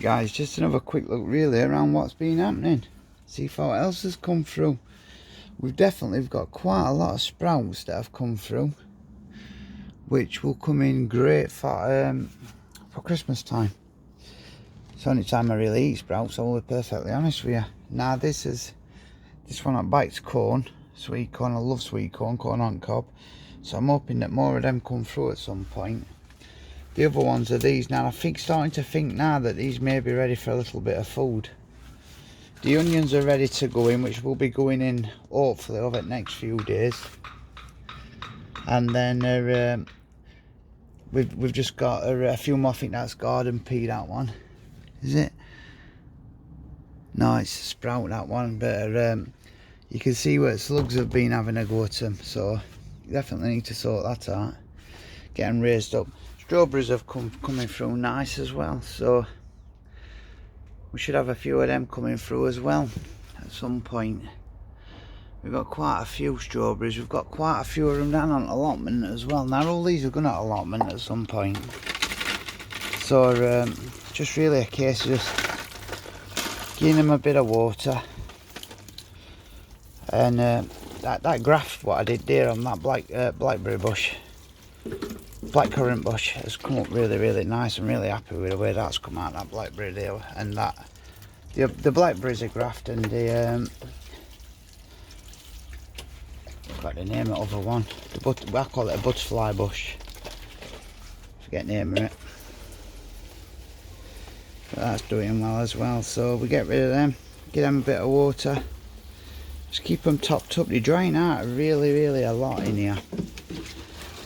Guys, just another quick look really around what's been happening. See if what else has come through. We've got quite a lot of sprouts that have come through, which will come in great for Christmas time. It's the only time I really eat sprouts, I'll be perfectly honest with you. Now this one that bites corn, sweet corn. I love sweet corn on cob. So I'm hoping that more of them come through at some point. The other ones are these. Now I starting to think now that these may be ready for a little bit of food. The onions are ready to go in, which will be going in hopefully over the next few days. And then we've just got a few more. I think that's garden pea, that one. Is it? No, it's a sprout, that one. But you can see where slugs have been having a go at them. So you definitely need to sort that out. Get them raised up. Strawberries have coming through nice as well, so we should have a few of them coming through as well at some point. We've got quite a few strawberries. We've got quite a few of them down on allotment as well. Now all these are going to allotment at some point, so just really a case of just giving them a bit of water. And that graft what I did there on that blackberry bush, blackcurrant bush, has come up really nice. I'm really happy with the way that's come out, that blackberry there. And that the blackberries are graft, and the I've got the name of the other one, I call it a butterfly bush, forget the name of it, but that's doing well as well. So we get rid of them, give them a bit of water, just keep them topped up. They're drying out really a lot in here.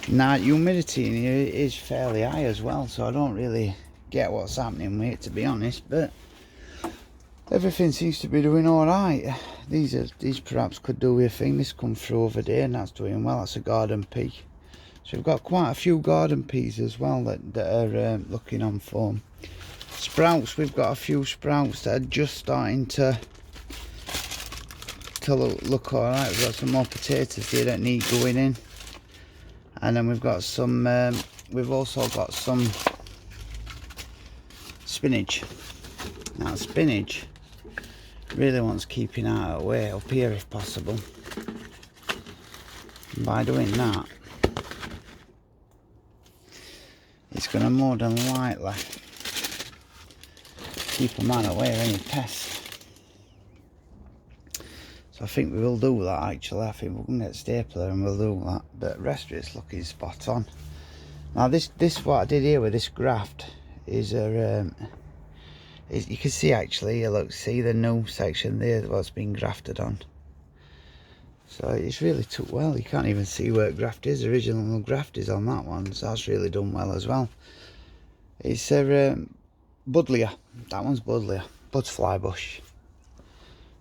Now humidity in here is fairly high as well, so I don't really get what's happening with it, to be honest, but everything seems to be doing alright. These perhaps could do with a thing. This come through over there and that's doing well. That's a garden pea. So we've got quite a few garden peas as well that are looking on form. Sprouts, we've got a few sprouts that are just starting to look alright. We've got some more potatoes here that need going in. And then we've got some, we've also got some spinach. Now spinach really wants keeping out of the way up here if possible. And by doing that, it's going to more than likely keep them out of the way of any pests. So I think we will do that actually. I think we're going to get a stapler and we'll do that. But the rest of it's looking spot on. Now this what I did here with this graft is you can see actually, look, see the new section there what's been grafted on. So it's really took well. You can't even see where graft is. Original graft is on that one, so that's really done well as well. It's a buddleia. That one's buddleia, butterfly bush.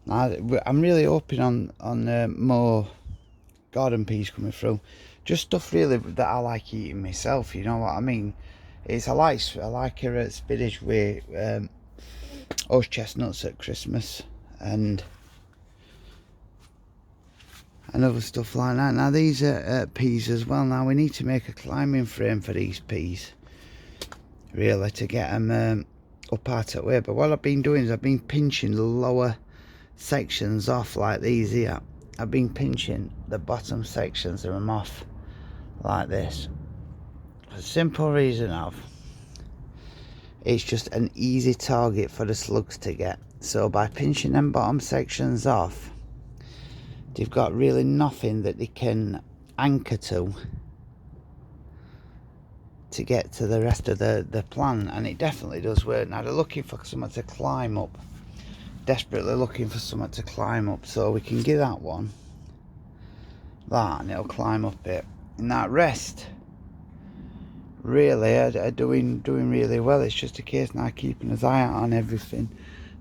Now I'm really hoping on more garden peas coming through. Just stuff really that I like eating myself, you know what I mean. I like a spinach with horse chestnuts at Christmas and other stuff like that. Now these are peas as well. Now we need to make a climbing frame for these peas really to get them up out of the way. But what I've been doing is I've been pinching the lower sections off like these here. I've been pinching the bottom sections of them off like this. For the simple reason of it's just an easy target for the slugs to get. So by pinching them bottom sections off, they've got really nothing that they can anchor to get to the rest of the plant, and it definitely does work. Now they're looking for something to climb up, desperately looking for something to climb up, so we can give that one that and it'll climb up it. And that rest really are doing really well. It's just a case now keeping his eye out on everything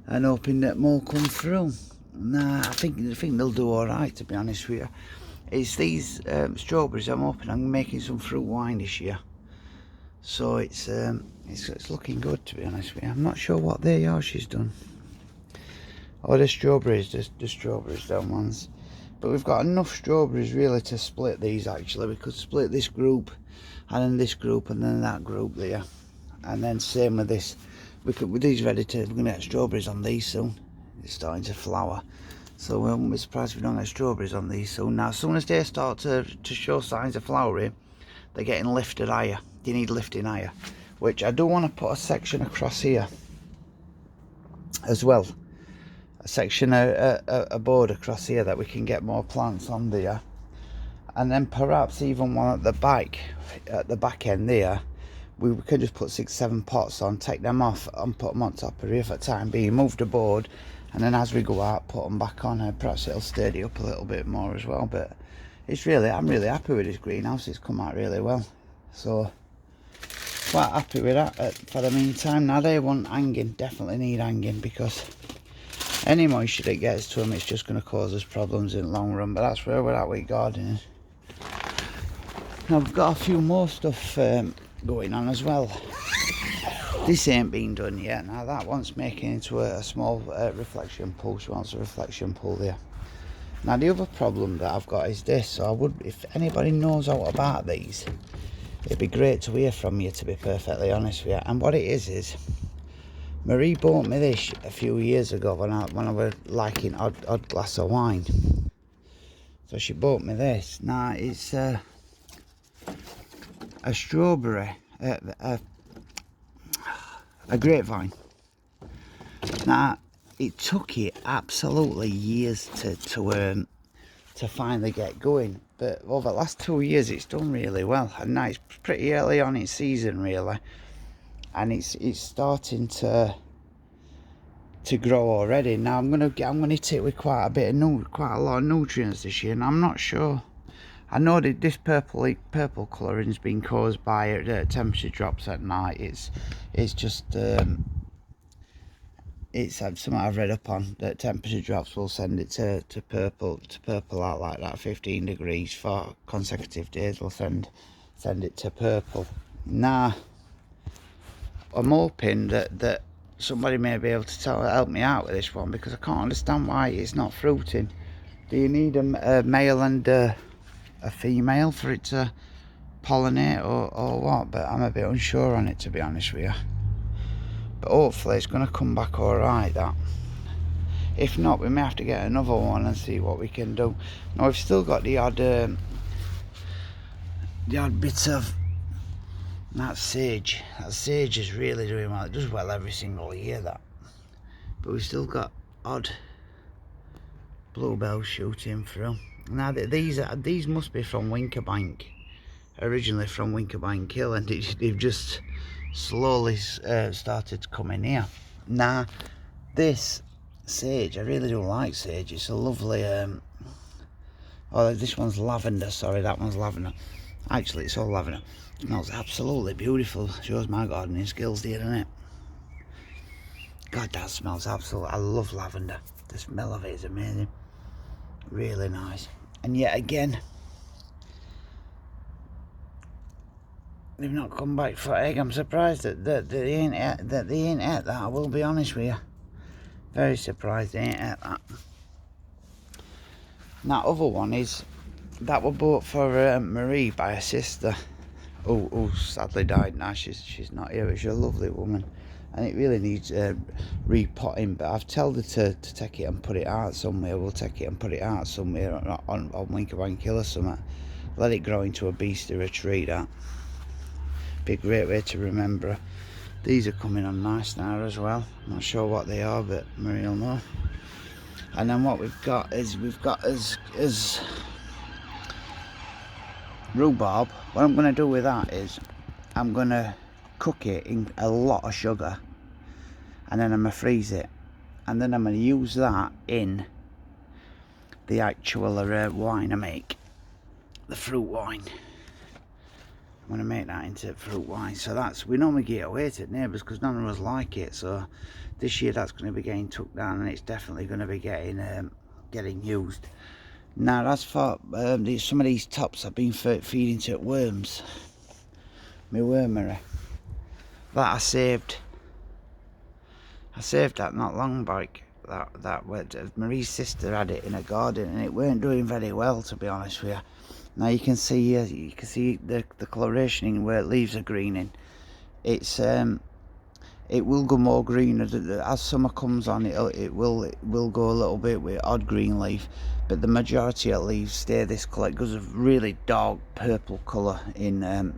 and hoping that more come through. Nah, I think they'll do alright, to be honest with you. It's these strawberries I'm hoping I'm making some fruit wine this year, so it's looking good, to be honest with you. I'm not sure what they are she's done. Oh, the strawberries, the strawberries, them ones. But we've got enough strawberries really to split these actually. We could split this group and then this group and then that group there. And then same with this. with these ready to, we're going to get strawberries on these soon. It's starting to flower. So we won't be surprised if we don't get strawberries on these soon. Now, as soon as they start to show signs of flowering, they're getting lifted higher. They need lifting higher. Which I do want to put a section across here as well. A section, a board across here that we can get more plants on there. And then perhaps even one at the back end there. We could just put 6-7 pots on, take them off and put them on top of here for the time being. Move the board. And then as we go out, put them back on. Perhaps it'll sturdy up a little bit more as well. But it's really, I'm really happy with this greenhouse. It's come out really well. So quite happy with that for the meantime. Now they want hanging, definitely need hanging, because any moisture that gets to them, it's just going to cause us problems in the long run. But that's where we're at with gardening. Now we've got a few more stuff going on as well. This ain't been done yet. Now that one's making into a small reflection pool. She wants a reflection pool there. Now the other problem that I've got is this. So I would, if anybody knows all about these, it'd be great to hear from you, to be perfectly honest with you. And what it is Marie bought me this a few years ago when I was liking odd glass of wine. So she bought me this. Now it's a strawberry, a grapevine. Now it took it absolutely years to finally get going, but over the last 2 years it's done really well. And now it's pretty early on in season really, and it's starting to grow already. Now I'm gonna hit it with quite a lot of nutrients this year, and I'm not sure. I know that this purple colouring's been caused by temperature drops at night. It's just it's something I've read up on, that temperature drops will send it to purple out like that. 15 degrees for consecutive days will send it to purple. Now I'm hoping that somebody may be able to help me out with this one, because I can't understand why it's not fruiting. Do you need a male and a female for it to pollinate or what? But I'm a bit unsure on it, to be honest with you. But hopefully it's going to come back alright, that. If not, we may have to get another one and see what we can do. Now we've still got the odd bits of that sage. That sage is really doing well. It does well every single year, that. But we've still got odd bluebells shooting through. Now these must be from Winkerbank, originally from Winkerbank Hill, and they've just slowly started to come in here. Now this sage, I really do like sage. It's a lovely oh, this one's lavender, sorry, that one's lavender. Actually it's all lavender. It smells absolutely beautiful. Shows my gardening skills there, doesn't it? God, that smells absolutely, I love lavender. The smell of it is amazing. Really nice. And yet again, they've not come back for egg. I'm surprised that they ain't ate that. I will be honest with you. Very surprised they ain't ate that. And that other one is that were bought for Marie by her sister, who sadly died now. She's not here. But she's a lovely woman, and it really needs repotting. But I've told her to take it and put it out somewhere. We'll take it and put it out somewhere on Winkerbank Hill or something. Let it grow into a beast or a tree. That be a great way to remember her. These are coming on nice now as well. I'm not sure what they are, but Marie will know. And then what we've got as rhubarb. What I'm going to do with that is I'm going to cook it in a lot of sugar, and then I'm going to freeze it, and then I'm going to use that in the actual wine I make, the fruit wine. I'm going to make that into fruit wine. So that's, we normally give it away to neighbours because none of us like it. So this year that's going to be getting took down, and it's definitely going to be getting used. Now as for some of these tops I've been feeding to worms, my wormery, that I saved that not long back. That Marie's sister had it in her garden, and it weren't doing very well, to be honest with you. Now you can see the coloration where leaves are greening. It's it will go more green as summer comes on. It will go a little bit with odd green leaf, but the majority of leaves stay this colour. It goes a really dark purple colour in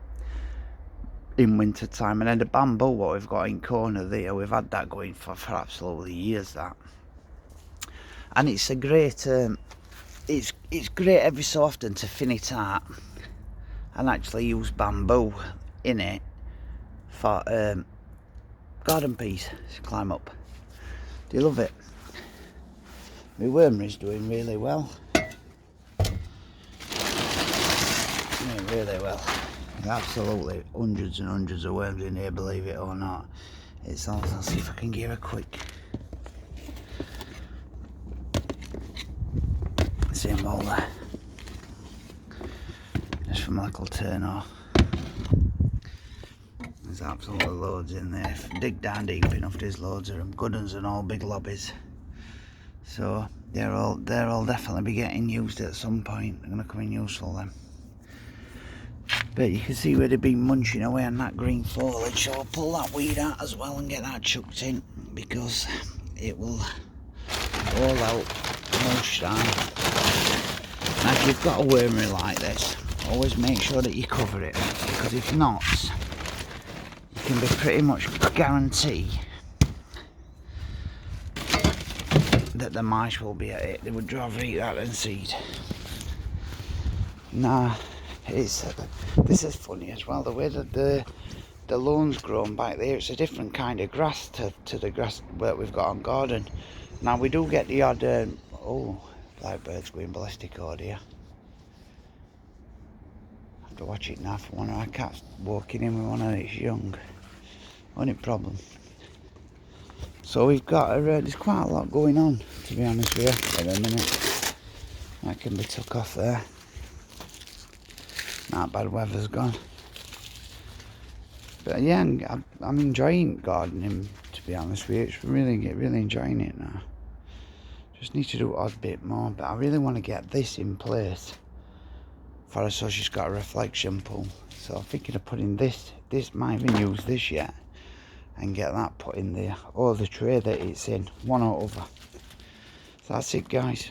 winter time. And then the bamboo, what we've got in corner there, we've had that going for absolutely years, that. And it's a great it's great every so often to thin it out and actually use bamboo in it for garden peas to climb up. Do you love it? My wormery's doing really well. Doing really well. Absolutely hundreds and hundreds of worms in here, believe it or not. It's all, I'll see if I can give a quick. See them all there. Just from a little turn off. There's absolutely loads in there. If you dig down deep enough, there's loads of them. Good ones and all, big lobbies. So they'll all definitely be getting used at some point. They're gonna come in useful then. But you can see where they've been munching away on that green foliage, so I'll pull that weed out as well and get that chucked in, because it will all out most time. Now if you've got a wormery like this, always make sure that you cover it, because if not, you can be pretty much guarantee that the mice will be at it. They would rather eat that than seed. Nah, this is funny as well, the way that the lawn's grown back there. It's a different kind of grass to the grass that we've got on garden. Now we do get the odd oh, blackbird's going ballistic out here. I have to watch it now for one of our cats walking in with one of its young. Only problem. So we've got there's quite a lot going on, to be honest with you, in a minute. That can be took off there. That bad weather's gone. But yeah, I'm enjoying gardening, to be honest with you. It's really enjoying it now. Just need to do an odd bit more, but I really want to get this in place for her, so she's got a reflection pool. So I'm thinking of putting this might even use this yet, and get that put in there, or the tray that it's in, one or other. So that's it, guys.